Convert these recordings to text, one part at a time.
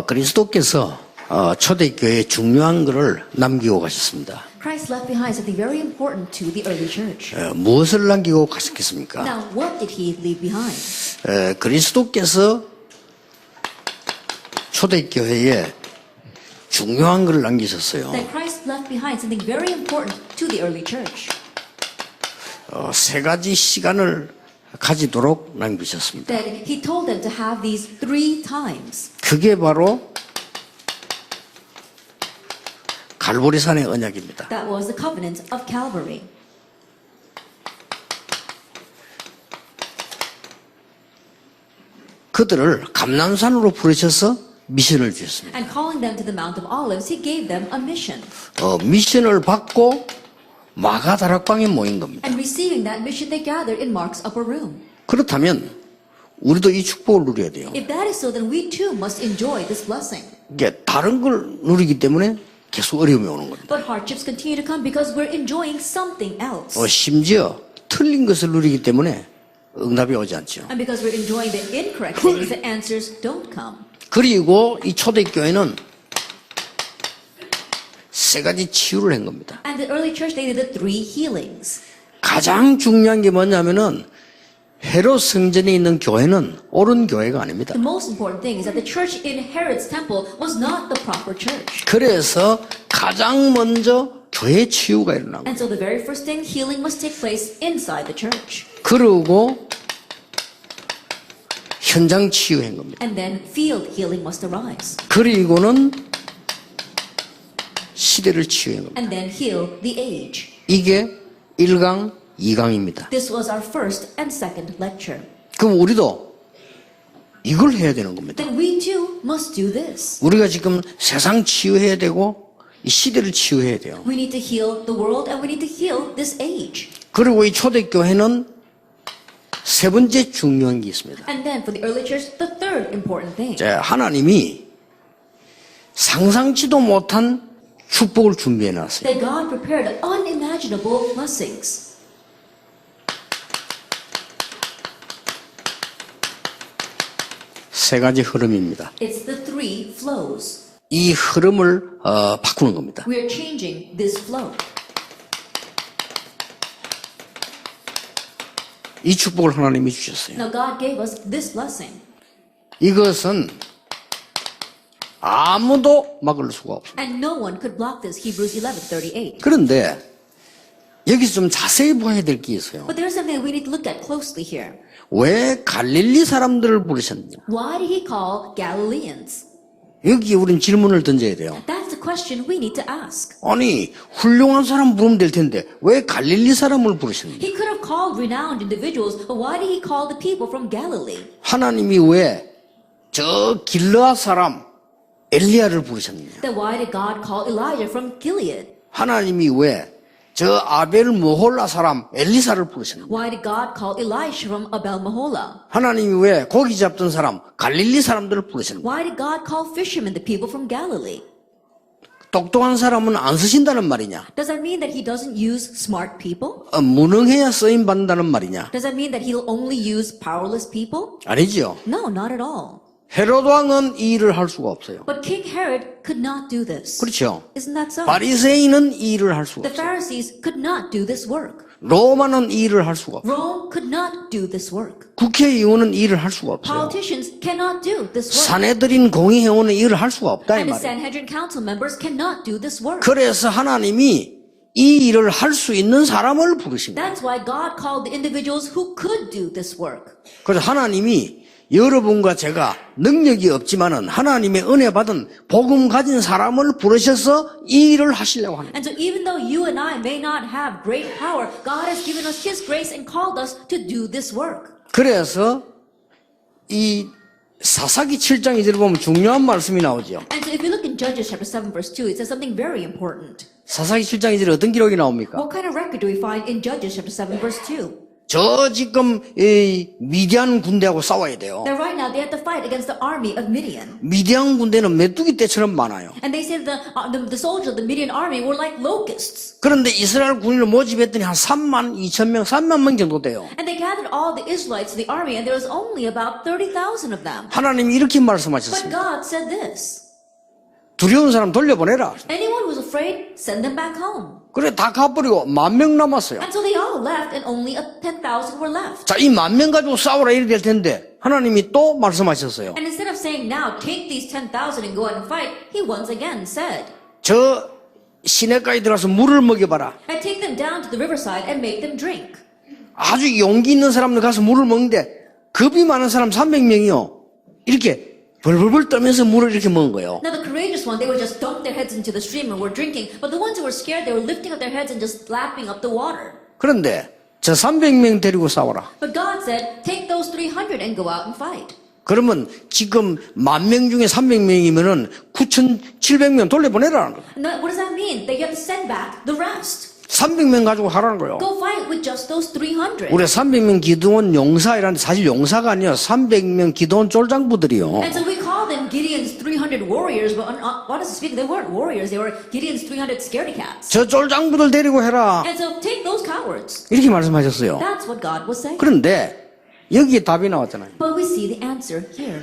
그리스도께서 초대교회에 중요한 것을 남기고 가셨습니다. Christ left behind something very important to the early church. 무엇을 남기고 가셨겠습니까? Now, what did he leave behind? 그리스도께서 초대교회에 중요한 것을 남기셨어요. That Christ left behind something very important to the early church. 세 가지 시간을 가지도록 남기셨습니다. That he told them to have these 3 times. 그게 바로 갈보리산의 언약입니다. That was the covenant of Calvary. 그들을 감람산으로 부르셔서 미션을 주셨습니다. And calling them to the Mount of Olives, he gave them a mission. 미션을 받고 마가다락방에 모인 겁니다. And receiving that mission, they gathered in Mark's upper room. 그렇다면 우리도 이 축복을 누려야 돼요. If that is so, then we too must enjoy this blessing. 이게 다른 걸 누리기 때문에 계속 어려움이 오는 겁니다. But hardships continue to come because we're enjoying something else. 심지어 틀린 것을 누리기 때문에 응답이 오지 않죠. And because we're enjoying the incorrect things, the answers don't come. 그리고 이 초대교회는 세 가지 치유를 한 겁니다. And the early church, they did the 3 healings. 가장 중요한 게 뭐냐면은 헤롯 성전에 있는 교회는 옳은 교회가 아닙니다. The most important thing is that the church in Herod's temple was not the proper church. 그래서 가장 먼저 교회 치유가 일어나고 And so the very first thing, healing must take place inside the church. 그리고 현장 치유한 겁니다. And then field healing must arise. 그리고는 시대를 치유한 겁니다. And then heal the age. 이게 1강, 2강입니다. This was our first and second lecture. 그럼 우리도 이걸 해야 되는 겁니다. Then we too must do this. 우리가 지금 세상 치유해야 되고 이 시대를 치유해야 돼요. We need to heal the world and we need to heal this age. 그리고 이 초대교회는 세 번째 중요한 게 있습니다. And then for the early church, the third important thing. 하나님이 상상치도 못한 축복을 준비해 놨어요. That God prepared unimaginable blessings. 세 가지 흐름입니다. It's the 3 flows. 이 흐름을 바꾸는 겁니다. We are changing this flow. 이 축복을 하나님이 주셨어요. Now God gave us this blessing. 이것은 아무도 막을 수가 없어요. And no one could block this. Hebrews 11:38. 그런데 여기서 좀 자세히 봐야 될 게 있어요. But there's something we need to look at closely here. 왜 갈릴리 사람들을 부르셨느냐? Why did he call Galileans? 여기 우린 질문을 던져야 돼요. That's the question we need to ask. 아니 훌륭한 사람 부르면 될 텐데 왜 갈릴리 사람을 부르셨느냐? He could have called renowned individuals, but why did he call the people from Galilee? 하나님이 왜 저 길르앗 사람 엘리야를 부르셨느냐? Then why did God call Elijah from Gilead? 하나님이 왜 저 아벨 모홀라 사람 엘리사를 부르셨느냐? Why did God call Elisha from Abel Mahola? 하나님이 왜 고기 잡던 사람 갈릴리 사람들을 부르셨느냐? Why did God call fishermen the people from Galilee? 똑똑한 사람은 안 쓰신다는 말이냐? Does that mean that he doesn't use smart people? 무능해야 쓰임 받는다는 말이냐? Does that mean that he'll only use powerless people? 아니죠. No, not at all. 헤롯 왕은 이 일을 할 수가 없어요. But King Herod could not do this. 그렇죠. Isn't that so? 바리새인은 이 일을 할 수가 The 없어요. Pharisees could not do this work. 로마는 이 일을 할 수가 없어요. Rome could not do this work. 국회의원은 이 일을 할 수가 없어요. Politicians cannot do this work. 사내들인 공의회원은 이 일을 할 수가 없다 이 And the 말이에요. Sanhedrin council members cannot do this work. 그래서 하나님이 이 일을 할 수 있는 사람을 부르십니다. That's why God called the individuals who could do this work. 그래서 하나님이 여러분과 제가 능력이 없지만은 하나님의 은혜 받은 복음 가진 사람을 부르셔서 이 일을 하시려고 합니다. And so even though you and I may not have great power, God has given us His grace and called us to do this work. 그래서 이 사사기 7장 2절에 보면 중요한 말씀이 나오죠. And so if you look in Judges chapter 7 verse 2, it says something very important. 사사기 7장 2절에 어떤 기록이 나옵니까? What kind of record do we find in Judges chapter 7 verse 2? 저 지금 이 미디안 군대하고 싸워야 돼요. That right now they have to fight against the army of Midian. 미디안 군대는 메뚜기 떼처럼 많아요. And they said the soldiers of the Midian army were like locusts. 그런데 이스라엘 군인을 모집했더니 한 3만 2천 명, 3만 명 정도 돼요. And they gathered all the Israelites to the army, and there was only about 30,000 of them. 하나님이 이렇게 But 말씀하셨습니다. God said this. 두려운 사람 돌려보내라. Anyone who's afraid, send them back home. 그래 다 가버리고 10,000명 남았어요. And so they all left, and only 10,000 were left. 자, 이 10,000명 가지고 싸우라 이래 될 텐데 하나님이 또 말씀하셨어요. And instead of saying, now take these 10,000 and go out and fight, he once again said, 저 시내가에 들어가서 물을 먹여봐라. and take them down to the riverside and make them drink. 아주 용기 있는 사람들 가서 물을 먹는데 겁이 많은 사람 300명이요. 이렇게 벌벌벌 떨면서 물을 이렇게 먹은 거예요. Now the courageous one, they would just dunk their heads into the stream and were drinking. But the ones who were scared, they were lifting up their heads and just lapping up the water. 그런데 저 300명 데리고 싸워라. But God said, take those 300 and go out and fight. 그러면 지금 10,000명 중에 300명이면은 9,700명 돌려보내라는 거예요. And what does that mean? That you have to send back the rest. 300명 가지고 하라는 거예요. Go fight with just those 300. 우리 300명 기도원 용사이라는데 사실 용사가 아니에요. 300명 기도원 쫄장부들이요. And so we call them Gideon's 300 warriors, but honestly speaking, they weren't warriors. They were Gideon's 300 scaredy cats. 저 쫄장부들 데리고 해라. And so take those cowards. 이렇게 말씀하셨어요. That's what God was saying. 그런데 여기에 답이 나왔잖아요. But we see the answer here.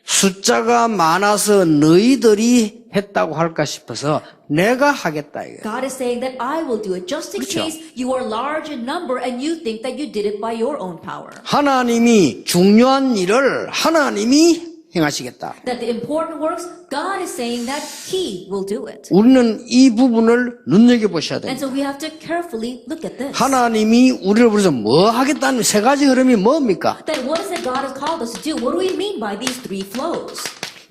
숫자가 많아서 너희들이 했다고 할까 싶어서 내가 하겠다 이거예요. God is saying that I will do it just in 그렇죠. case you are large in number and you think that you did it by your own power. 하나님이 중요한 일을 하나님이 행하시겠다. That the important works, God is saying that He will do it. 우리는 이 부분을 눈여겨보셔야 And 됩니다. so we have to carefully look at this. 하나님이 우리를 부르셔서 뭐 하겠다는 세 가지 흐름이 뭡니까? That what is it God has called us to do? What do we mean by these three flows?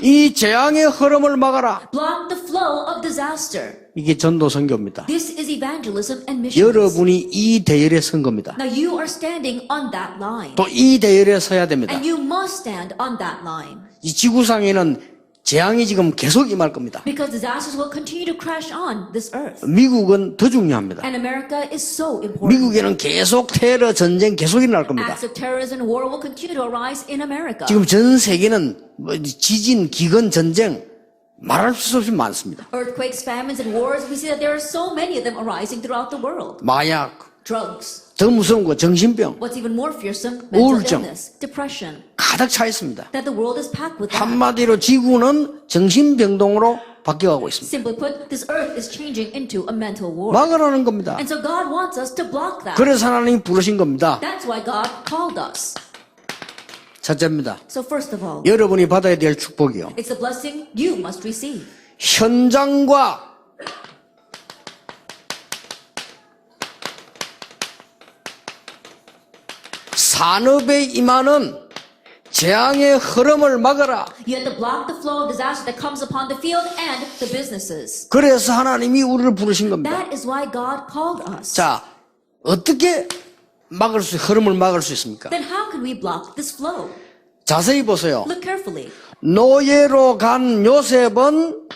이 재앙의 흐름을 막아라. Block the flow of disaster. 이게 전도 선교입니다. This is evangelism and missions. 여러분이 이 대열에 선 겁니다. Now you are standing on that line. 또 이 대열에 서야 됩니다. And you must stand on that line. 이 지구상에는 재앙이 지금 계속 임할 겁니다. Because disasters will continue to crash on this earth. 미국은 더 중요합니다. And America is so important. 미국에는 계속 테러 전쟁 계속 일어날 겁니다. Acts of terrorism and war will continue to arise in America. 지금 전 세계는 지진, 기근, 전쟁 말할 수 없이 많습니다. Earthquakes, famines, and wars, we see that there are so many of them arising throughout the world. 마약, Drugs. 더 무서운 거 정신병 What's even more fearsome, mental 우울증. illness, depression. 가득 차 있습니다. That the world is packed with that. 한마디로 지구는 정신병동으로 바뀌어가고 있습니다. Simply put, this earth is changing into a mental war. 막으라는 겁니다. And so God wants us to block that. 그래서 하나님이 부르신 겁니다. That's why God called us. 첫째입니다. So first of all, 여러분이 받아야 될 축복이요. it's a blessing you must receive. 현장과 산업에 임하는 재앙의 흐름을 막아라. You have to block the flow of disaster that comes upon the field and the businesses. 그래서 하나님이 우리를 부르신 겁니다. That is why God called us. 자, 어떻게 흐름을 막을 수 있습니까? Then how can we block this flow? 자세히 보세요. Look carefully. 노예로 간 요셉은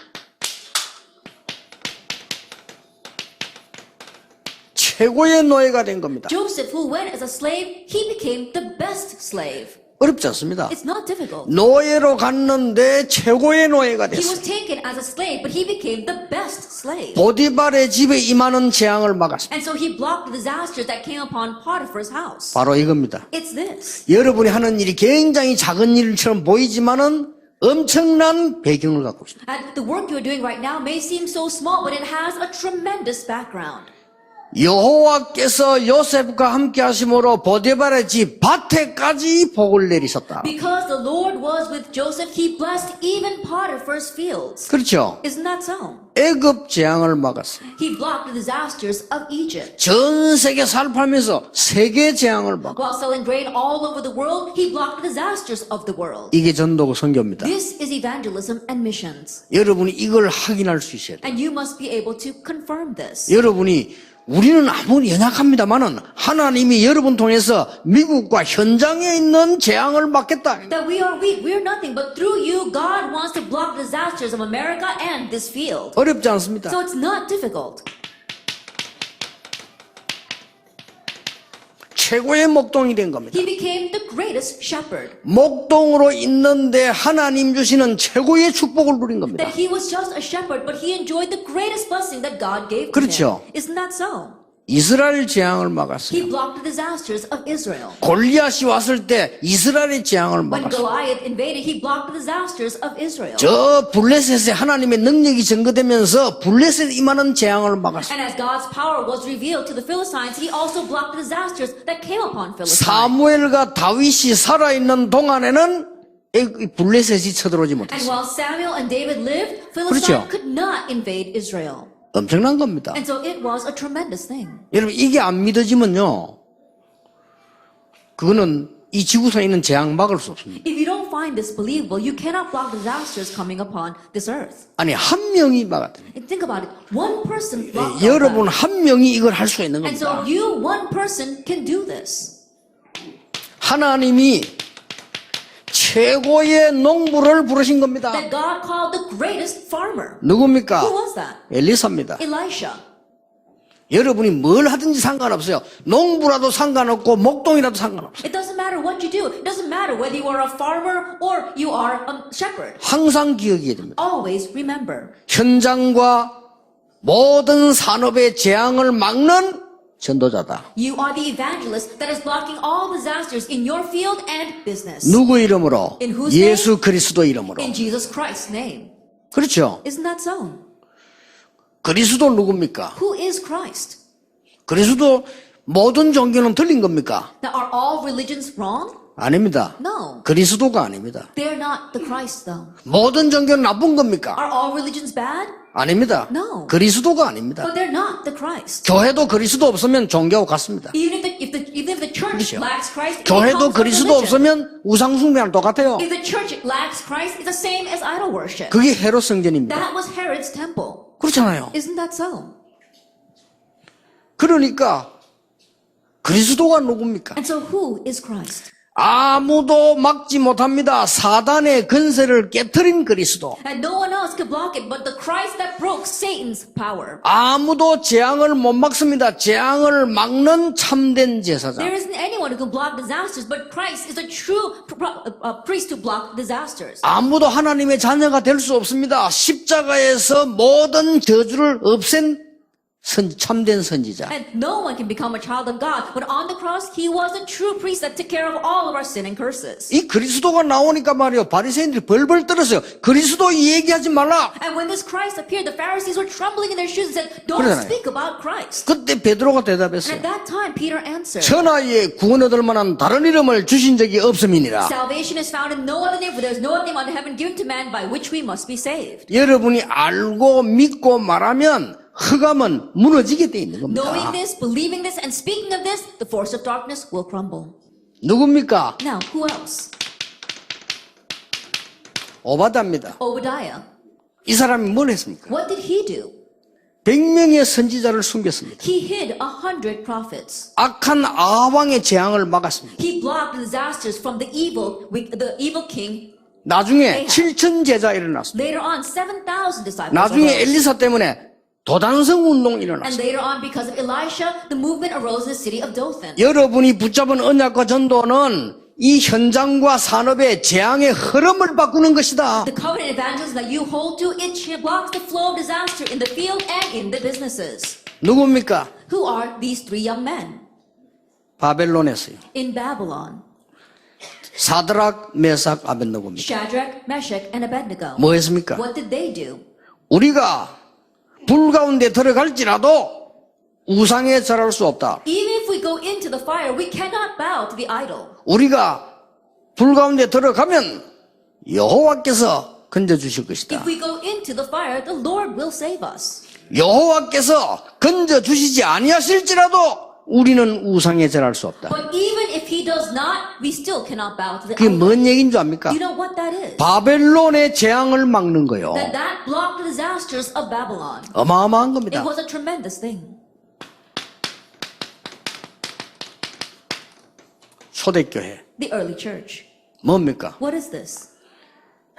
최고의 노예가 된 겁니다. Joseph, who went as a slave, he became the best slave. 어렵지 않습니다. It's not difficult. 노예로 갔는데 최고의 노예가 He was 됐어요. taken as a slave, but he became the best slave. 보디발의 집에 임하는 재앙을 막았습니다. And so he blocked the disasters that came upon Potiphar's house. 바로 이겁니다. It's this. 여러분이 하는 일이 굉장히 작은 일처럼 보이지만은 엄청난 배경을 갖고 있습니다. And the work you're doing right now may seem so small, but it has a tremendous background. 여호와께서 요셉과 함께 하심으로 보디발의 집 밭에까지 복을 내리셨다. Because the Lord was with Joseph, he blessed even Potiphar's fields. 그렇죠. Isn't that so? 애굽 재앙을 막았어요. He blocked the disasters of Egypt. 전 세계 살팔면서 세계 재앙을 막았어요. While selling grain all over the world, he blocked the disasters of the world. 이게 전도고 선교입니다. This is evangelism and missions. 여러분이 이걸 확인할 수 있어야 돼요. And you must be able to confirm this. 여러분이 우리는 아무리 연약합니다만은 하나님이 여러분 통해서 미국과 현장에 있는 재앙을 막겠다. That we are weak, we are nothing, but through you, God wants to block disasters of America and this field. 어렵지 않습니다. So it's not difficult. 최고의 목동이 된 겁니다. He became the greatest shepherd. 목동으로 있는데 하나님 주시는 최고의 축복을 누린 겁니다. That he was just a shepherd, but he enjoyed the greatest blessing that God gave to 그렇죠. him. Isn't that so? 이스라엘 재앙을 막았어요. He blocked the disasters of Israel. 골리앗이 왔을 때 이스라엘의 재앙을 When 막았어요. Goliath invaded, he blocked the disasters of Israel. 저 블레셋에 하나님의 능력이 증거되면서 블레셋에 임하는 재앙을 막았어요. And as God's power was revealed to the Philistines, he also blocked the disasters that came upon Philistines. 사무엘과 다윗이 살아있는 동안에는 이 블레셋이 쳐들어오지 And 못했어요. while Samuel and David lived, 그렇죠. Philistine could not invade Israel. 엄청난 겁니다. And so it was a tremendous thing. 여러분 이게 안 믿어지면요, 그거는 이 지구상에 있는 재앙 막을 수 없습니다. If you don't find this believable, you cannot block disasters coming upon this earth. 아니 한 명이 막았다. And think about it. One person blocked 여러분 that. 한 명이 이걸 할 수가 있는 And 겁니다. so you, one person, can do this. 하나님이 최고의 농부를 부르신 겁니다. That God called the greatest farmer. 누굽니까? Who was that? 엘리사입니다. Elisha. 여러분이 뭘 하든지 상관없어요. 농부라도 상관없고 목동이라도 상관없어요. It doesn't matter what you do. It doesn't matter whether you are a farmer or you are a shepherd. 항상 기억해야 됩니다. Always remember. 현장과 모든 산업의 재앙을 막는 전도자다. You are the evangelist that is blocking all disasters in your field and business. 누구 이름으로? In whose 예수 그리스도 이름으로. In Jesus Christ's name. 그렇죠. Isn't that so? 그리스도 누굽니까? Who is Christ? 그리스도 모든 종교는 틀린 겁니까? Now, are all religions wrong? 아닙니다. No. 그리스도가 아닙니다. They're not the Christ, though. 모든 종교는 나쁜 겁니까? Are all religions bad? 아닙니다. No. 그리스도가 아닙니다. But they're not the Christ. 교회도 그리스도 없으면 종교와 같습니다. Even if the church 그렇죠. lacks Christ, it 교회도 becomes a 그리스도 religion. 없으면 우상숭배랑 똑같아요. If the church lacks Christ, it's the same as idol worship. 그게 헤롯 성전입니다. That was Herod's temple. 그렇잖아요. Isn't that so? 그러니까 그리스도가 누굽니까? And so who is Christ? 아무도 막지 못합니다. 사단의 근세를 깨트린 그리스도. And no one else could block it but the Christ that broke Satan's power. 아무도 재앙을 못 막습니다. 재앙을 막는 참된 제사장. There isn't anyone who can block disasters, but Christ is a true priest to block disasters. 아무도 하나님의 자녀가 될 수 없습니다. 십자가에서 모든 저주를 없앤 참된 선지자. And no one can become a child of God, but on the cross, he was a true priest that took care of all of our sin and curses. 이 그리스도가 나오니까 말이요, 바리새인들이 벌벌 떨었어요. 그리스도 얘기하지 말라. And when this Christ appeared, the Pharisees were trembling in their shoes and said, "Don't 그러잖아요. speak about Christ." 그때 베드로가 And 대답했어요. at that time, Peter answered, 천하에 구원 얻을 만한 다른 이름을 주신 적이 없음이니라. "Salvation is found in no other name, for there is no other name under heaven given to man by which we must be saved." 여러분이 알고 믿고 말하면 흑암은 무너지게 돼 있는 겁니다. Knowing this, believing this, and speaking of this, the force of darkness will crumble. 누굽니까? Now, who else? 오바다입니다. Obadiah. 이 사람이 뭘 했습니까? What did he do? 100명의 선지자를 숨겼습니다. He hid 100 prophets. 악한 아왕의 재앙을 막았습니다. He blocked the disasters from the evil king. 나중에 7천 제자 일어났습니다. Later on, 7,000 disciples. 나중에 arose. 엘리사 때문에 도단성 운동이 And 일어났습니다. later on, because of Elisha, the movement arose in the city of Dothan. 여러분이 붙잡은 언약과 전도는 이 현장과 산업의 재앙의 흐름을 바꾸는 것이다. The covenant evangelism that you hold to, it blocks the flow of disaster in the field and in the businesses. 누굽니까? Who are these three young men? 바벨론에서요. In Babylon, 사드락, 메삭, 아벳느고입니다. Shadrach, Meshach, and Abednego. 뭐 했습니까? What did they do? 우리가 불 가운데 들어갈지라도 우상에 절할 수 없다. Even if we go into the fire, we cannot bow to the idol. 우리가 불 가운데 들어가면 여호와께서 건져주실 것이다. If we go into the fire, the Lord will save us. 여호와께서 건져주시지 아니하실지라도 우리는 우상에 절할 수 없다. But even if he does not, we still cannot bow to the 그게 idol. 뭔 얘기인 줄 압니까? You know what that is? 바벨론의 재앙을 막는 거요. That blocked the disasters of Babylon. 어마어마한 It 겁니다. was a tremendous thing. 초대교회 The early church. 뭡니까? What is this?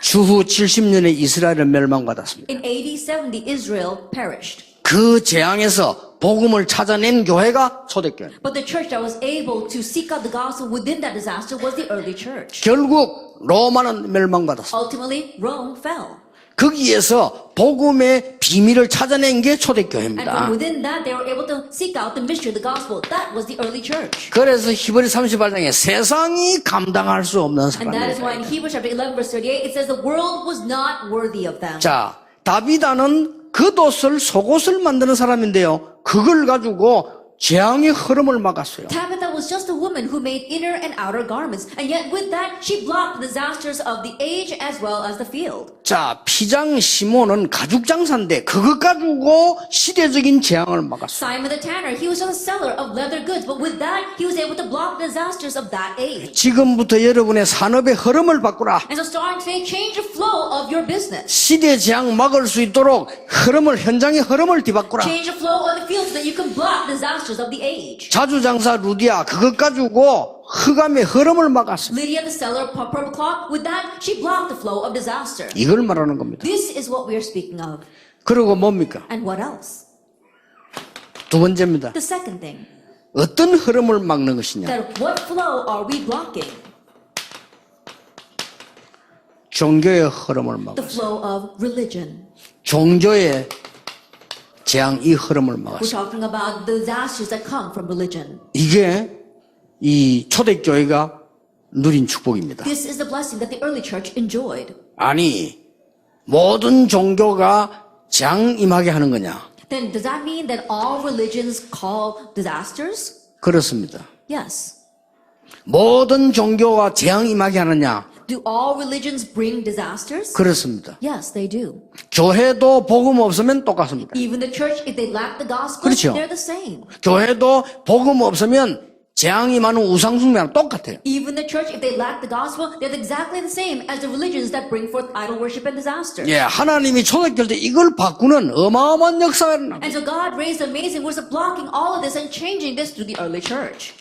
주후 70년에 이스라엘은 멸망받았습니다. In AD 70, Israel perished. 그 그 재앙에서 복음을 찾아낸 교회가 초대교회. But the church that was able to seek out the gospel within that disaster was the early church. 결국 로마는 멸망받았어. Ultimately, Rome fell. 거기에서 복음의 비밀을 찾아낸 게 And from 초대교회입니다. within that, they were able to seek out the mystery of the gospel. That was the early church. 그래서 히브리 38장에 세상이 감당할 수 없는 And that is why in 사람들. Hebrews chapter 11 verse 38, it says the world was not worthy of them. 자, 다비다는 겉옷을 속옷을 만드는 사람인데요. 그걸 가지고 재앙의 흐름을 막았어요. Tabitha was just a woman who made inner and outer garments. And yet with that, she blocked the disasters of the age as well as the field. 자, 피장 시몬은 가죽 장사인데 그것 가지고 시대적인 재앙을 막았어요. Simon the tanner, he was just a seller of leather goods. But with that, he was able to block the disasters of that age. 지금부터 여러분의 산업의 흐름을 바꾸라. And so starting today, change the flow of your business. 시대 재앙 막을 수 있도록 현장의 흐름을 뒤바꾸라. Change the flow of the field so that you can block disasters of the age. 자주장사 루디아 그것 가지고 흑암의 흐름을 막았어요. Lydia the seller of purple cloth, with that, she blocked the flow of disaster. 이걸 말하는 겁니다. This is what we are speaking of. 그리고 뭡니까? And what else? 두 번째입니다. The second thing, 어떤 흐름을 막는 것이냐? that what flow are we blocking? 종교의 흐름을 The 막았어요. flow of religion. 종교의 재앙 이 흐름을 We're 막았어요. talking about the disasters that come from religion. 이게 이 초대교회가 누린 축복입니다. This is the blessing that the early church enjoyed. 아니 모든 종교가 재앙 임하게 하는 거냐? Then does that mean that all religions call disasters? 그렇습니다. Yes. 모든 종교가 재앙 임하게 하느냐? Do all religions bring disasters? 그렇습니다. Yes, they do. 교회도 복음 없으면 똑같습니다. Even the church, if they lack the gospel, 그렇죠. they're the same. 교회도 복음 없으면 재앙이 많은 우상숭배랑 똑같아요. Even the church, if they lack the gospel, they're exactly the same as the religions that bring forth idol worship and disaster. 예, 하나님이 초대교회 때 이걸 바꾸는 어마어마한 역사가 일어납니다. And so God raised amazing works of blocking all of this and changing this through the early church.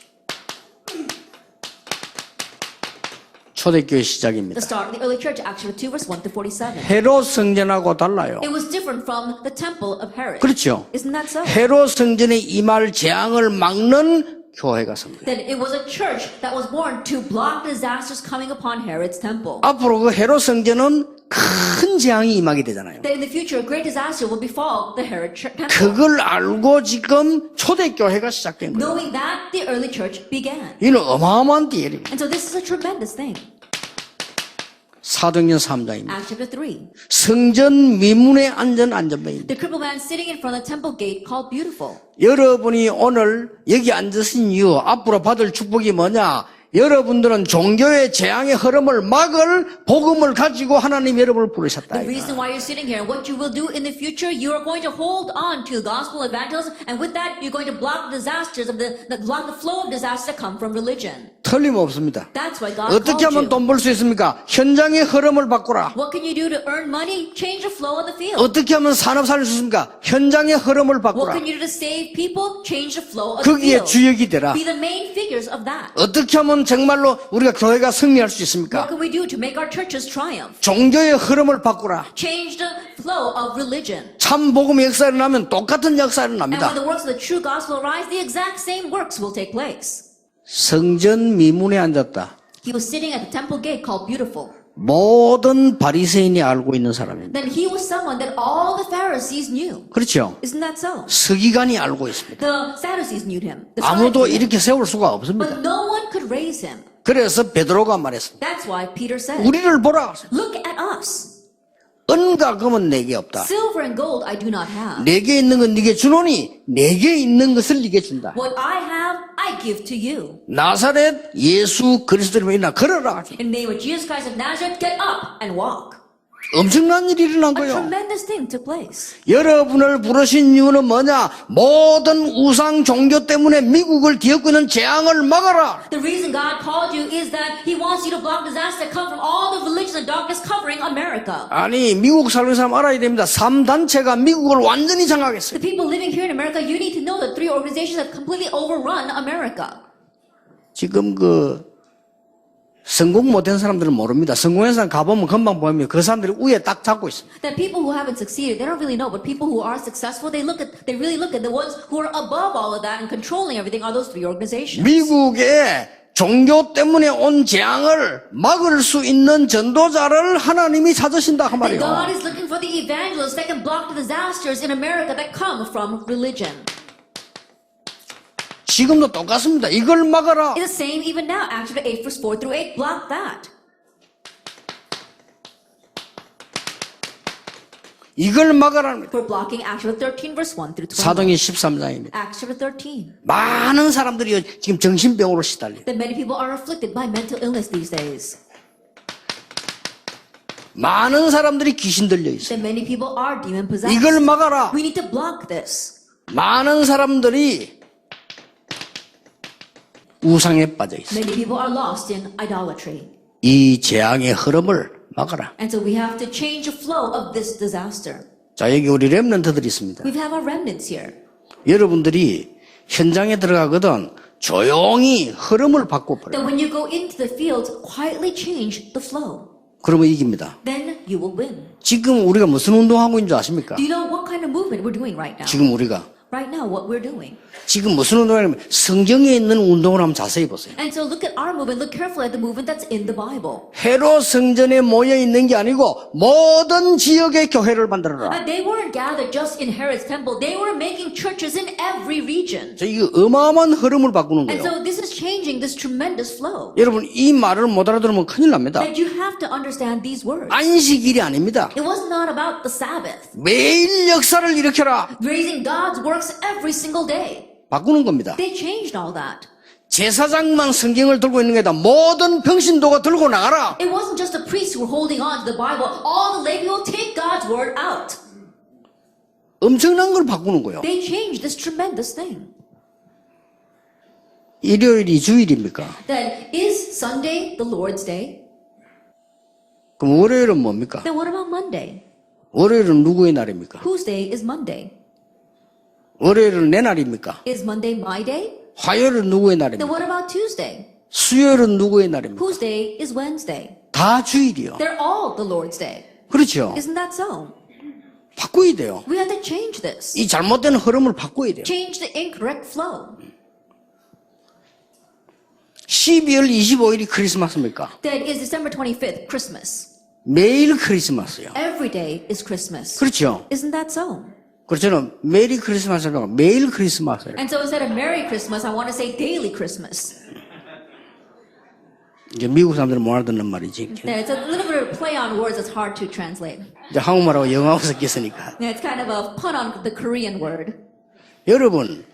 초대교회 The 시작입니다. start of the early church, Acts chapter 2, verse 1 to 47. 헤롯 성전하고 달라요. It was different from the temple of Herod. 그렇죠. Isn't that so? 헤롯 성전에 임할 재앙을 막는 교회가 섭니다. That it was a church that was born to block disasters coming upon Herod's temple. 앞으로 그 헤롯 성전은 큰 재앙이 임하게 되잖아요. That in the future, a great disaster will befall the Herod temple. 그걸 알고 지금 초대교회가 시작된 거예요. Knowing that, the early church began. 이는 어마어마한 일입니다. And so this is a tremendous thing. 사도행전 3장입니다. Acts chapter 3. 성전 미문에 앉은 안전뱅입니다. The crippled man sitting in front of the temple gate called Beautiful. 여러분이 오늘 여기 앉으신 이유, 앞으로 받을 축복이 뭐냐? 여러분들은 종교의 재앙의 흐름을 막을 복음을 가지고 하나님 여러분을 부르셨다. The reason why you're sitting here and what you will do in the future, you are going to hold on to the gospel evangelism, and with that, you're going to block the disasters of block the flow of disasters that come from religion. 틀림없습니다. That's why God 어떻게 called 하면 you. 돈 벌 수 있습니까? 현장의 흐름을 바꾸라. What can you do to earn money? Change the flow of the field. 어떻게 하면 산업 살릴 수 있습니까? 현장의 흐름을 What 바꾸라. can you do to save people? Change the flow of the 거기에 field. 주역이 되라. Be the main figures of that. 어떻게 하면 정말로 우리가 교회가 승리할 수 있습니까? What can we do to make our churches triumph? 종교의 흐름을 바꾸라. Change the flow of religion. 참 복음의 역사가 일어나면 똑같은 역사가 And when 일어납니다. the works of the true gospel arise, the exact same works will take place. 성전 미문에 앉았다. He was sitting at the temple gate called Beautiful. 모든 바리새인이 알고 있는 사람입니다. Then he was someone that all the Pharisees knew. 그렇죠? Isn't that so? 서기관이 알고 있습니다. The Sadducees knew him. The 아무도 scribes knew him. 이렇게 세울 수가 없습니다. But no one could raise him. 그래서 베드로가 말했습니다. That's why Peter said, 우리를 보라. look at us. 은과 금은 내게 없다. Silver and gold I do not have. 내게 있는 건 네게 주노니 내게 있는 것을 네게 준다. What I have, I give to you. 나사렛 예수 그리스도를 일어나 걸어라. In the name of Jesus Christ of Nazareth, get up and walk. 엄청난 일이 일어난 A 거예요. tremendous thing took place. 여러분을 부르신 이유는 뭐냐? 모든 우상 종교 때문에 미국을 뒤엎고 있는 재앙을 막아라. The reason God called you is that He wants you to block disasters that come from all the religions and darkness covering America. 아니 미국 살는 사람 알아야 됩니다. 3단체가 미국을 완전히 장악했어요. The people living here in America, you need to know that 3 organizations have completely overrun America. 지금 그 성공 못한 사람들은 모릅니다. 성공한 사람 가보면 금방 보면 그 사람들이 위에 딱 잡고 있습니다. That people who haven't succeeded, they don't really know. But people who are successful, they really look at the ones who are above all of that and controlling everything are those three organizations. 미국의 종교 때문에 온 재앙을 막을 수 있는 전도자를 하나님이 찾으신다 그 That God 말이에요. is looking for the evangelists that can block the disasters in America that come from religion. 지금도 똑같습니다. 이걸 막아라. It's the same even now. Acts 8 verse 4 through 8 block that. 이걸 막아라. For blocking Acts 13 verse 1 through 20. 사도행전 13장입니다. Acts 13. 많은 사람들이 지금 정신병으로 시달려요. That many people are afflicted by mental illness these days. 많은 사람들이 귀신 들려 있어요. That many people are demon possessed. 이걸 막아라. We need to block this. 많은 사람들이 우상에 빠져 있어요. Many people are lost in idolatry. 이 재앙의 흐름을 막아라. And so we have to change the flow of this disaster. 자, 여기 우리 렘넌트들이 있습니다. We have our remnants here. 여러분들이 현장에 들어가거든 조용히 흐름을 바꿔버려요. That when you go into the field, quietly change the flow. 그러면 이깁니다. Then you will win. 지금 우리가 무슨 운동하고 있는 줄 아십니까? Do you know what kind of movement we're doing right now? 지금 우리가 Right now, what we're doing. 지금 무슨 운동하냐면 성경에 있는 운동을 한번 자세히 보세요. And so look at our movement. Look carefully at the movement that's in the Bible. 헤로 성전에 모여 있는 게 아니고 모든 지역의 교회를 만들어라. And they weren't gathered just in Herod's temple. They were making churches in every region. 자, 이거 어마어마한 흐름을 바꾸는 And 거예요. so this is changing this tremendous flow. 여러분 이 말을 못 알아들으면 큰일 납니다. That you have to understand these words. 안식일이 아닙니다. It was not about the Sabbath. 매일 역사를 일으켜라. Raising God's works every single day. 바꾸는 겁니다. They changed all that. 제사장만 성경을 들고 있는 게 아니라 모든 평신도가 들고 나가라. It wasn't just the priests who were holding on to the Bible. All the lay people take God's word out. 엄청난 걸 바꾸는 거예요. They changed this tremendous thing. 일요일이 주일입니까? Then is Sunday the Lord's day? 그럼 월요일은 뭡니까? Then what about Monday? 월요일은 누구의 날입니까? Whose day is Monday? 월요일은 내 날입니까? Is Monday my day? 화요일은 누구의 Then 날입니까? what about Tuesday? 수요일은 누구의 날입니까? Whose day is Wednesday? 다 주일이요. They're all the Lord's day. 그렇죠. Isn't that so? 바꿔야 돼요. We have to change this. 이 잘못된 흐름을 바꿔야 돼요. Change the incorrect flow. 12월 25일이 크리스마스입니까? That is December 25th, Christmas. 매일 크리스마스요. Every day is Christmas. 그렇죠. Isn't that so? 그렇죠. 메리 크리스마스라고 매일 크리스마스예요. And so instead of Merry Christmas, I want to say Daily Christmas. 이제 미국 사람들은 못 알아듣는 말이지. It's a little bit of a play on words that's hard to translate. 이제 한국말하고 영어하고 섞였으니까. It's kind of a pun on the Korean word. 여러분,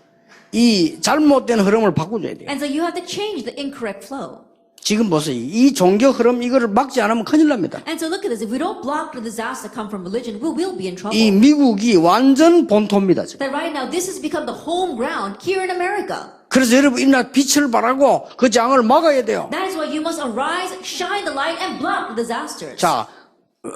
이 잘못된 흐름을 바꿔줘야 돼요. And so you have to change the incorrect flow. 지금 보세요. 이 종교 흐름 이거를 막지 않으면 큰일 납니다. And so look at this. If we don't block the disaster that come from religion, we will be in trouble. 이 미국이 완전 본토입니다. 지금. That right now, this has become the home ground here in America. 그래서 여러분 이날 빛을 발하고 그 장을 막아야 돼요. That is why you must arise, shine the light, and block the disasters. 자,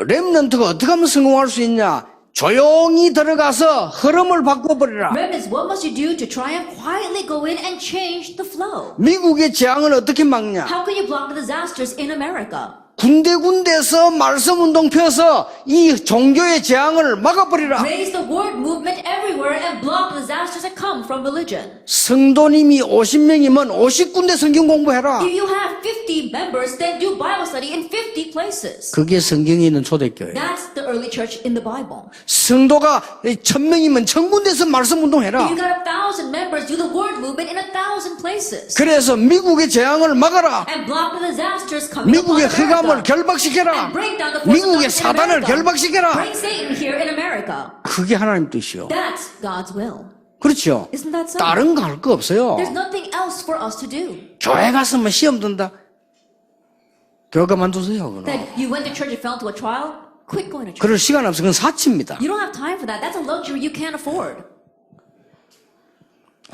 렘넌트가 어떻게 하면 성공할 수 있냐? 조용히 들어가서 흐름을 바꿔버리라. Remnants, what must you do to try and quietly go in and change the flow? 미국의 재앙을 어떻게 막냐? How can you block the disasters in America? 군데군데서 말씀 운동 펴서 이 종교의 재앙을 막아버리라. Raise the word movement everywhere and block the disasters that come from religion. 성도님이 50명이면 50군데 성경 공부해라. If you have 50 members, then do Bible study in 50 places. 그게 성경에 있는 초대교회예요. That's the early church in the Bible. 성도가 1000명이면 1000군데서 말씀 If 운동해라. you got 1,000 members, do the word movement in 1,000 places. 그래서 미국의 재앙을 막아라. And block the disasters coming upon 미국의 흑암을 America. 결박시켜라. And break down the force of 미국의 darkness in 사단을 America. 결박시켜라. Bring Satan here in America. 그게 하나님 뜻이요. That's God's will. 그렇죠. Isn't that so? 다른 거 할 거 없어요. There's nothing else for us to do. 교회 갔으면 시험 든다. 교회 그만두세요. 그럼. That you went to church and fell into a trial, quit going to church. 그럴 시간 없어. 그건 사치입니다. You don't have time for that. That's a luxury you can't afford.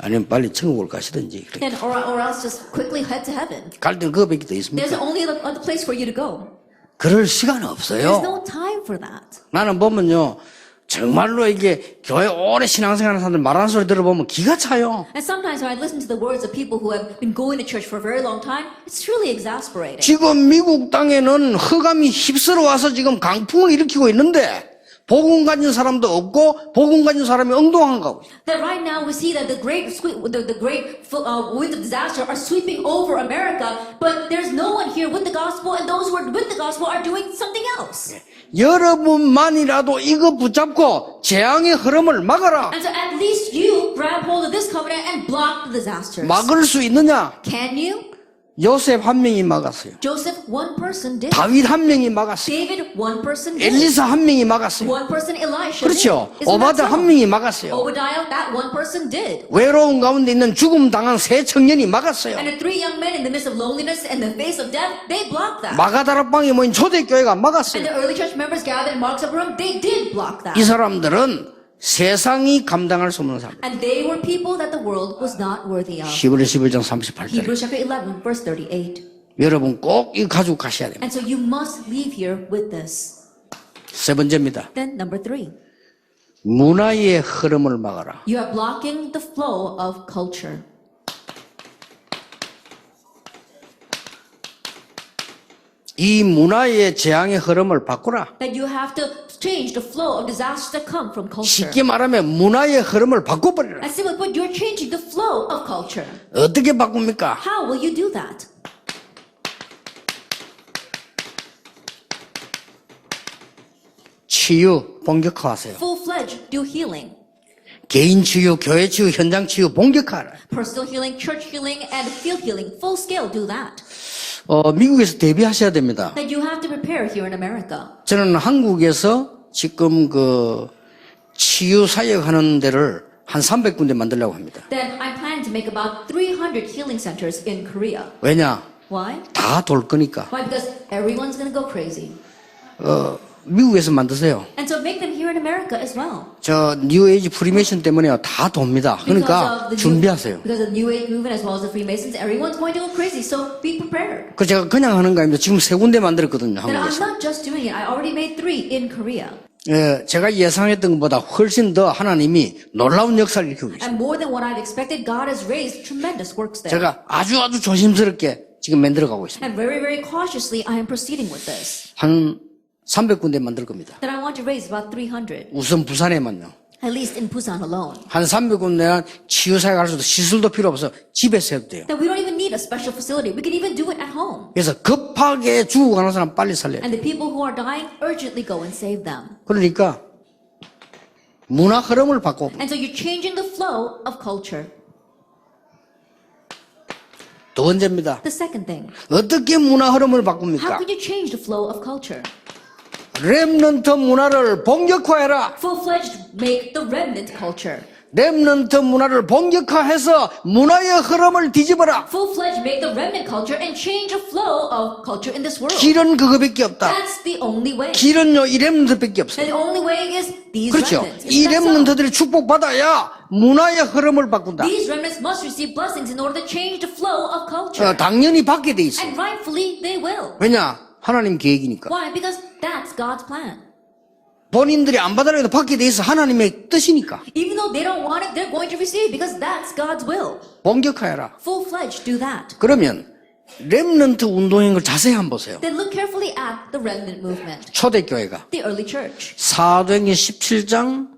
아니면 빨리 천국을 가시든지. Then, or else just quickly head to heaven. 갈 때는 그거밖에 더 There's 있습니까? only other place for you to go. 그럴 시간 There's 없어요. no time for that. 나는 보면요. 정말로 이게 교회 오래 신앙생활하는 사람들 말하는 소리 들어보면 기가 차요. And sometimes when I listen to the words of people who have been going to church for a very long time, it's truly exasperating. 지금 미국 땅에는 흑암이 휩쓸어 와서 지금 강풍을 일으키고 있는데 복음 가진 사람도 없고 복음 가진 사람이 엉뚱한 거고. That right now we see that the great winds of disaster are sweeping over America, but there's no one here with the gospel, and those who are with the gospel are doing something else. 여러분만이라도 이거 붙잡고 재앙의 흐름을 막아라. And so at least you grab hold of this covenant and block the disasters. 막을 수 있느냐? Can you? 요셉 한 명이 막았어요. Joseph, one person did. 다윗 한 명이 막았어요. David, one person did. 엘리사 한 명이 막았어요. One person, Elisha. 그렇죠. did. Isn't that 오바댜 so? 한 명이 막았어요. Obadiah, that one person did. 외로운 가운데 있는 죽음 당한 세 청년이 막았어요. And the three young men in the midst of loneliness and the face of death, they blocked that. 마가다락방에 모인 초대교회가 And 막았어요. the early church members gathered in Mark's upper room, they did block that. 이 사람들은 세상이 감당할 수 없는 사람. And they were people that the world was not worthy of. 히브리 11장 38절. Hebrews chapter 11, verse 38. 여러분 꼭 이거 가지고 가셔야 됩니다. And so you must leave here with this. 세 번째입니다. Then number 3, 문화의 흐름을 막아라. you are blocking the flow of culture. 이 문화의 재앙의 흐름을 바꾸라. That you have to change the flow of disasters that come from culture. 쉽게 말하면 문화의 흐름을 바꿔버리라. And simply put, you're changing the flow of culture. 어떻게 바꿉니까? How will you do that? 치유 본격화하세요. Full-fledged, do healing. 개인 치유, 교회 치유, 현장 치유 본격화하라. Personal healing, church healing, and field healing. Full scale, do that. 미국에서 대비하셔야 됩니다. That you have to prepare here in America. 저는 한국에서 지금 그 치유 사역하는 데를 한 300군데 만들려고 합니다. Then I'm planning to make about 300 healing centers in Korea. 왜냐? Why? 다 돌 거니까. Why? Because everyone's going to go crazy. 미국에서 만드세요. And so make them here in America as well. 저 뉴에이지 프리메이션 때문에요. 다 돕니다. 그러니까 준비하세요. Because of the New Age movement as well as the Freemasons, everyone's going to go crazy. So be prepared. 그 제가 그냥 하는 거 아닙니다. 지금 3군데 만들었거든요. Then I'm 한국에서. not just doing it. I already made 3 in Korea. 예, 제가 예상했던 것보다 훨씬 더 하나님이 놀라운 역사를 일으키고 계십니다. And more than what I'd expected, God has raised tremendous works there. 제가 아주 조심스럽게 지금 만들어가고 있습니다. And very, very cautiously, I am proceeding with this. 한 300군데 만들 겁니다. Then I want to raise about 300, 우선 부산에만요. at least in Busan alone. 한 300군데는 치유사에 갈 수도 시술도 필요 없어 집에서 해도 돼요. That we don't even need a special facility. We can even do it at home. 그래서 급하게 죽어가는 사람 빨리 살려요. And the people who are dying, urgently go and save them. 그러니까 문화 흐름을 바꿔. And so you're changing the flow of culture. 두 번째입니다. The second thing, 어떻게 문화 흐름을 how 바꿉니까? can you change the flow of culture? 렘넌트 문화를 본격화해라. Full-fledged, make the remnant culture. 렘넌트 문화를 본격화해서 문화의 흐름을 뒤집어라. Full-fledged, make the remnant culture and change the flow of culture in this world. 길은 그거밖에 없다. That's the only way. 길은요 이 렘넌트밖에 없어요. And the only way is these 그렇죠. remnants. 이 Isn't that so? 렘넌트들이 축복받아야 문화의 흐름을 바꾼다. These remnants must receive blessings in order to change the flow of culture. 당연히 받게 돼 있어. And rightfully, they will. 왜냐? 하나님 계획이니까. Why? Because that's God's plan. 본인들이 안 받으려 해도 받게 돼 있어. 하나님의 뜻이니까. Even though they don't want it, they're going to receive because that's God's will. 본격화해라. Full-fledged, do that. 그러면 렘넌트 운동인 걸 자세히 한번 보세요. Then look carefully at the remnant movement, 초대교회가 the early church. 사도행전 17장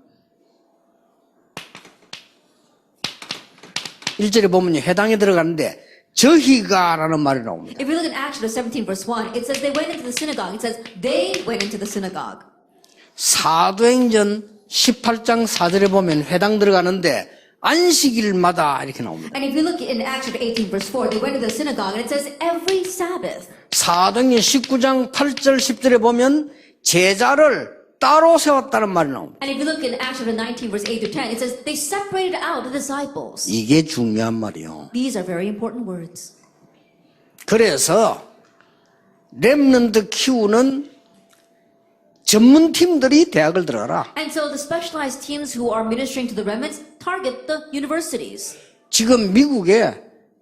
1절에 보면 회당에 들어가는데 저희가라는 말이 나옵니다. If you look at Acts chapter 17 verse 1, it says they went into the synagogue. It says they went into the synagogue. 사도행전 18장 4절에 보면 회당 들어가는데 안식일마다 이렇게 나옵니다. And if you look in Acts chapter 18 verse 4, they went into the synagogue and it says every Sabbath. 사도행전 19장 8절 10절에 보면 제자를 따로 세웠다는 말이 나옵니다. And if you look in Acts chapter 19 verse 8 to 10, it says they separated out the disciples. 이게 중요한 말이요. These are very important words. 그래서 렘넌트 키우는 전문팀들이 대학을 들어가라. And so the specialized teams who are ministering to the remnants target the universities. 지금 미국에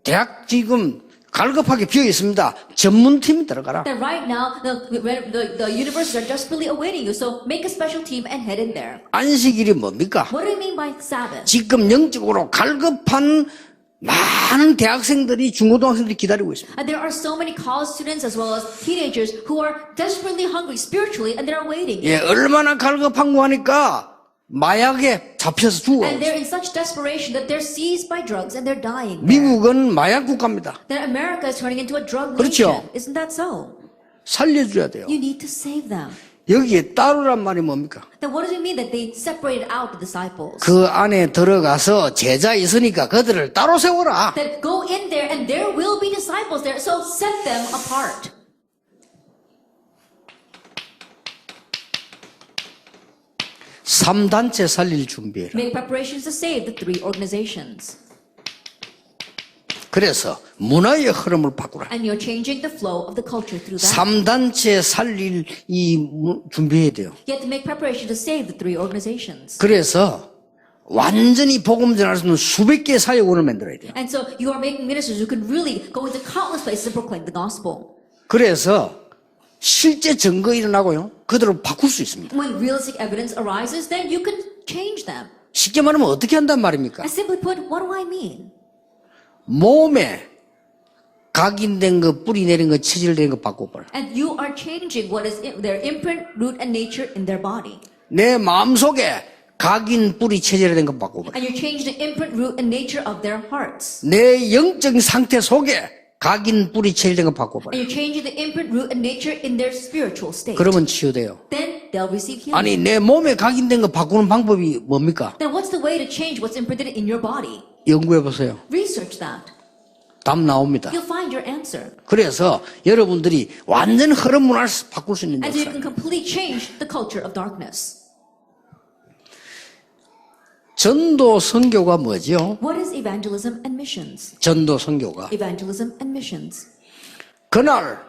대학 지금 갈급하게 비어 있습니다. 전문팀이 들어가라. That right now, the universes are desperately awaiting you. So make a special team and head in there. 안식일이 뭡니까? What do you mean by Sabbath? 지금 영적으로 갈급한 많은 대학생들이 중고등학생들이 기다리고 있습니다. And there are so many college students as well as teenagers who are desperately hungry spiritually and they're waiting. 예, 얼마나 갈급한고 하니까 마약에 잡혀서 죽어. And they're in such desperation that they're seized by drugs and they're dying. 미국은 마약 국가입니다. That America is turning into a drug 그렇죠. nation. Isn't that so? 살려줘야 돼요. You need to save them. 여기에 따르란 말이 뭡니까? Then what does it mean that they separated out the disciples? 그 안에 들어가서 제자 있으니까 그들을 따로 세워라. That go in there and there will be disciples there. So set them apart. 3단체 살릴 준비해라. Make preparations to save the three organizations. 그래서 문화의 흐름을 바꾸라. And you're changing the flow of the culture through that. 3단체 살릴 준비해야 돼요. You have to make preparation to save the three organizations. 그래서 완전히 복음 전할 수 있는 수백 개의 사역원을 만들어야 돼요. And so you are making ministers who can really go into countless places and proclaim the gospel. 그래서 실제 증거 일어나고요. 그들을 바꿀 수 있습니다. When realistic evidence arises, then you can change them. 쉽게 말하면 어떻게 한단 말입니까? And simply put, what do I mean? 몸에 각인된 거, 뿌리 내린 거, 체질된 거 바꿔봐라. And you are changing what is their imprint, root, and nature in their body. 내 마음속에 각인, 뿌리, 체질된 거 바꿔봐라. And you're changing the imprint, root, and nature of their hearts. 내 영적인 상태 속에 각인, 뿌리, 체질된 거 바꿔봐라. And you're changing the imprint, root, and nature in their spiritual state. 그러면 치유돼요. Then they'll receive healing. 아니 내 몸에 각인된 거 바꾸는 방법이 뭡니까? Then what's the way to change what's imprinted in your body? 연구해 보세요. Research that. 답 나옵니다. You'll find your answer. 그래서 여러분들이 완전 흐름 문화를 바꿀 수 있는 And so you 역사. can completely change the culture of darkness. 전도 선교가 뭐죠? What is evangelism and missions? 전도 선교가 Evangelism and missions. 그날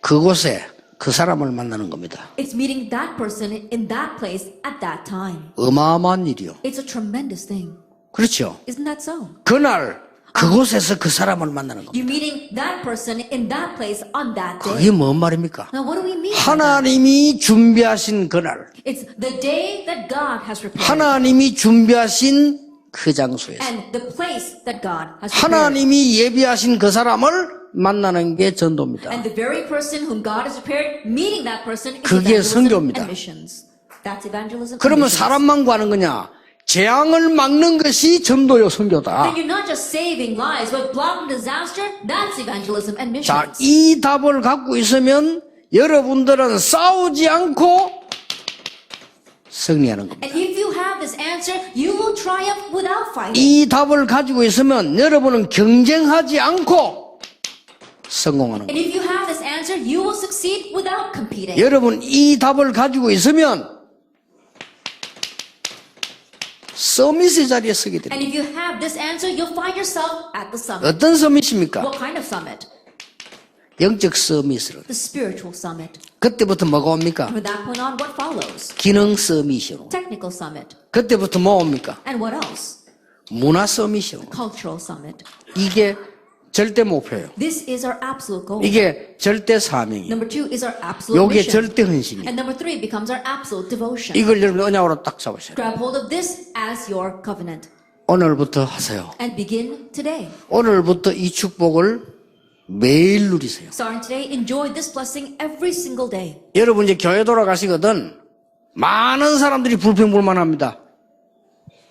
그곳에 그 사람을 만나는 겁니다. It's meeting that person in that place at that time. 어마어마한 일이요. It's a tremendous thing. 그렇죠. Isn't that so? 그날 그곳에서 그 사람을 만나는 겁니다. You're meeting that person in that place on that day. 그게 뭔 말입니까? Now what do we mean by that? 하나님이 준비하신 그날, It's the day that God has prepared. 하나님이 준비하신 그 장소에서 And the place that God has prepared. 하나님이 예비하신 그 사람을 만나는 게 전도입니다. And the very person whom God has prepared, meeting that person is 그게 evangelism 선교입니다. and missions. That's evangelism and 그러면 missions. 사람만 구하는 거냐? 재앙을 막는 것이 전도요 선교다. Then you're not just saving lives, but blocking disaster. That's evangelism and 자, missions. 이 답을 갖고 있으면 여러분들은 싸우지 않고 승리하는 겁니다. And if you have this answer, you will triumph without fighting. 이 답을 가지고 있으면 여러분은 경쟁하지 않고 성공하는 And 겁니다. if you have this answer, you will succeed without competing. 여러분 이 답을 가지고 있으면 서밋의 자리에 서게 됩니다. And if you have this answer, you'll find yourself at the summit. 어떤 서밋입니까? What kind of summit? 영적 서밋으로. The spiritual summit. 그때부터 뭐가 옵니까? From that point on, what follows? 기능 서밋이로. Technical summit. 그때부터 뭐 옵니까? And what else? 문화 서밋이로. Cultural summit. 이게 절대 목표예요. This is our absolute goal. 이게 절대 사명이에요. Number 2 is our absolute 요게 mission. 절대 헌신이에요. And number 3 becomes our absolute devotion. 이걸 여러분 언약으로 딱 잡으셔야 돼요. Grab hold of this as your covenant. 오늘부터 하세요. And begin today. 오늘부터 이 축복을 매일 누리세요. Starting today, enjoy this blessing every single day. 여러분 이제 교회 돌아가시거든 많은 사람들이 불평불만합니다.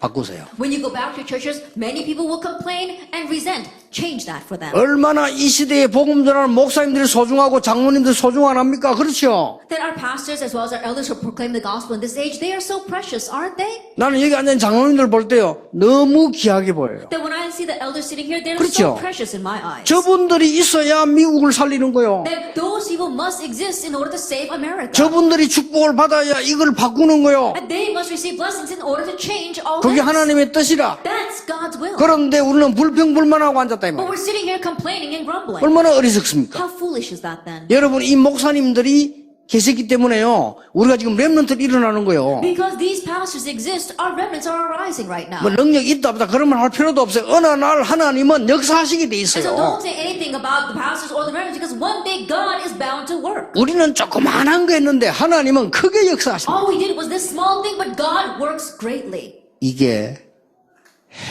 바꾸세요. When you go back to churches, many people will complain and resent. Change that for them. 얼마나 이 시대에 복음 전하는 목사님들이 소중하고 장로님들 소중 안 합니까? 그렇죠? That our pastors as well as our elders who proclaim the gospel in this age, they are so precious, aren't they? 나는 여기 앉은 장로님들 볼 때요 너무 귀하게 보여요. That when I see the elders sitting here, they're 그렇죠. so precious in my eyes. 저분들이 있어야 미국을 살리는 거요. That those people must exist in order to save America. 저분들이 축복을 받아야 이걸 바꾸는 거요. And they must receive blessings in order to change all 그게 this. 하나님의 뜻이라. That's God's will. 그런데 우리는 불평불만하고 앉았다 이 But 말이에요. we're sitting here complaining and grumbling. 얼마나 어리석습니까? How foolish is that then? 여러분 이 목사님들이 계셨기 때문에요. 우리가 지금 렘넌트를 일어나는 거예요. Because these pastors exist, our remnants are arising right now. 뭐 능력 있다 없다 그런 말 할 필요도 없어요. 어느 날 하나님은 역사하시게 돼 And so 있어요. don't say anything about the pastors or the remnants because one day God is bound to work. 우리는 조그만한 거 했는데 하나님은 크게 역사하십니다. All we did was this small thing, but God works greatly. 이게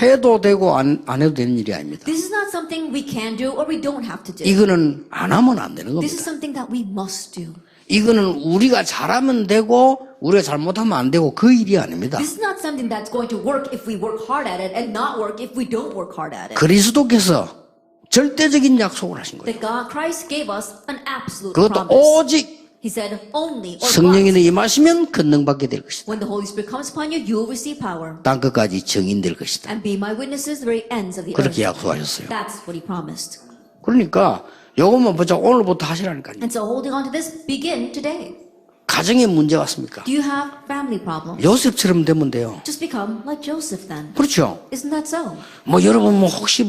해도 되고 안 해도 되는 일이 아닙니다. This is not something we can do or we don't have to do. 이거는 안 하면 안 되는 This is 겁니다. something that we must do. 이거는 우리가 잘하면 되고 우리가 잘못하면 안 되고 그 일이 아닙니다. This is not something that's going to work if we work hard at it and not work if we don't work hard at it. 그리스도께서 절대적인 약속을 하신 거예요. That God, Christ gave us an absolute 그것도 promise. 오직 He said, only or 성령이 once. 임하시면 권능받게 될 것이다. When the Holy Spirit comes upon you, you will receive power 땅 끝까지 증인될 것이다. and be my witnesses to the very ends of the 그렇게 earth. 약속하셨어요. That's what He promised. 그러니까 요것만 보자 오늘부터 하시라니까요. And so holding on to this, begin today. 가정에 문제 왔습니까? Do you have family problems? 요셉처럼 되면 돼요. Just become like Joseph then. 그렇죠? Isn't that so? 뭐 여러분 뭐 혹시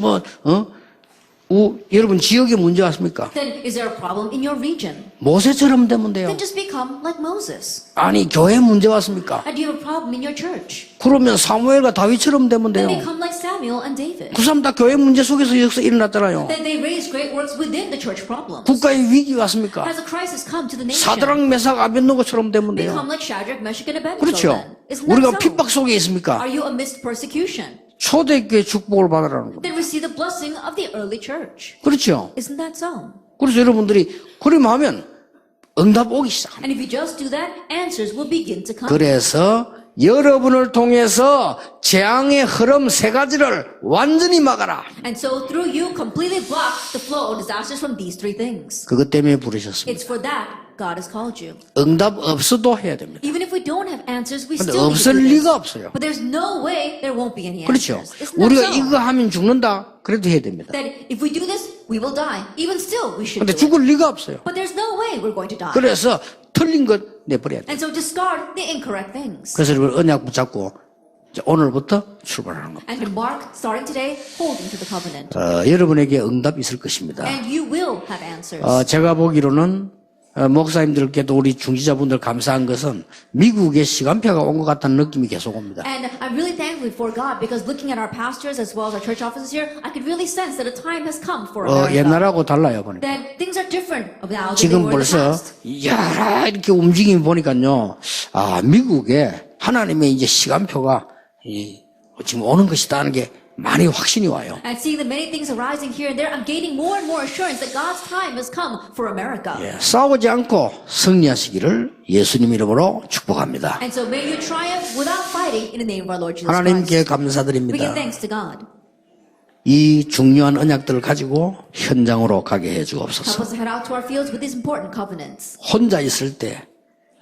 여러분 지역에 문제 왔습니까? Then is there a problem in your region? 모세처럼 되면 돼요. Then just become like Moses. 아니 교회 문제 왔습니까? And do you have a problem in your church? 그러면 사무엘과 다윗처럼 되면 Then 돼요. become like Samuel and David. 그 사람 다 교회 문제 속에서 역사 일어났잖아요. Then they raise great works within the church problems. 국가의 위기 왔습니까? Has a crisis come to the nation? 사드락 메삭 아벤노고처럼 되면 돼요. Become like Shadrach, Meshach, and Abednego 그렇죠? then. Isn't 우리가 that so? 핍박 속에 있습니까? Are you amidst persecution? 초대교회 축복을 받으라는 겁니다. Then receive the blessing of the early church. 그렇죠? Isn't that so? 그래서 여러분들이 그러면 하면 응답 오기 시작합니다. And if you just do that, answers will begin to come. 그래서 여러분을 통해서 재앙의 흐름 세 가지를 완전히 막아라. And so through you, completely block the flow of disasters from these three things. 그것 때문에 부르셨습니다. It's for that God has called you. 응답 없어도 해야 됩니다. Even if we don't have answers, we 근데 still need to 없을 do this. 리가 없어요. But there's no way there won't be any 그렇죠? answers. Isn't that 우리가 so? 이거 하면 죽는다. 그래도 해야 됩니다. That if we do this, we will die. Even still, we should 근데 do it. 죽을 리가 없어요. But there's no way we're going to die. 그래서 틀린 것 내버려야 돼요. And so discard the incorrect things. 그래서 여러분 언약 붙잡고 이제 오늘부터 출발하는 겁니다. And embark, starting today, holding to the covenant. 여러분에게 응답이 있을 것입니다. And you will have answers. 제가 보기로는 목사님들께도 우리 중지자분들 감사한 것은 미국에 시간표가 온 것 같다는 느낌이 계속 옵니다. And I'm really thankful for God because looking at our pastors as well as our church officers here, I could really sense that a time has come for America. 옛날하고 달라요 보니까. That things are different now than they 지금 were in the 벌써 past. 여러 이렇게 움직임 보니까요. 미국에 하나님의 이제 시간표가 지금 오는 것이다 하는 게 많이 확신이 와요. And seeing the many things arising here and there, I'm gaining more and more assurance that God's time has come for America. 싸우지 않고 승리하시기를 예수님 이름으로 축복합니다. And so may you triumph without fighting in the name of our Lord Jesus 하나님께 Christ. We 감사드립니다. give thanks to God. 이 중요한 언약들을 가지고 현장으로 가게 해 Help 주옵소서. us to head out to our fields with these important covenants. 혼자 있을 때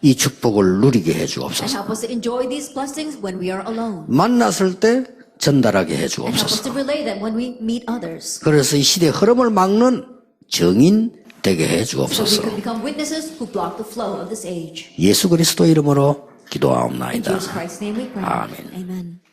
이 축복을 누리게 해 And 주옵소서. help us to enjoy these blessings when we are alone. 만났을 때 전달하게 해 And help us 주옵소서. to relay them when we meet others. 그래서 이 시대의 흐름을 막는 정인 되게 해 So we 주옵소서. can become witnesses who block the flow of this age. 예수 그리스도 이름으로 In 기도하옵나이다. Jesus Christ's name we pray. Amen. Amen.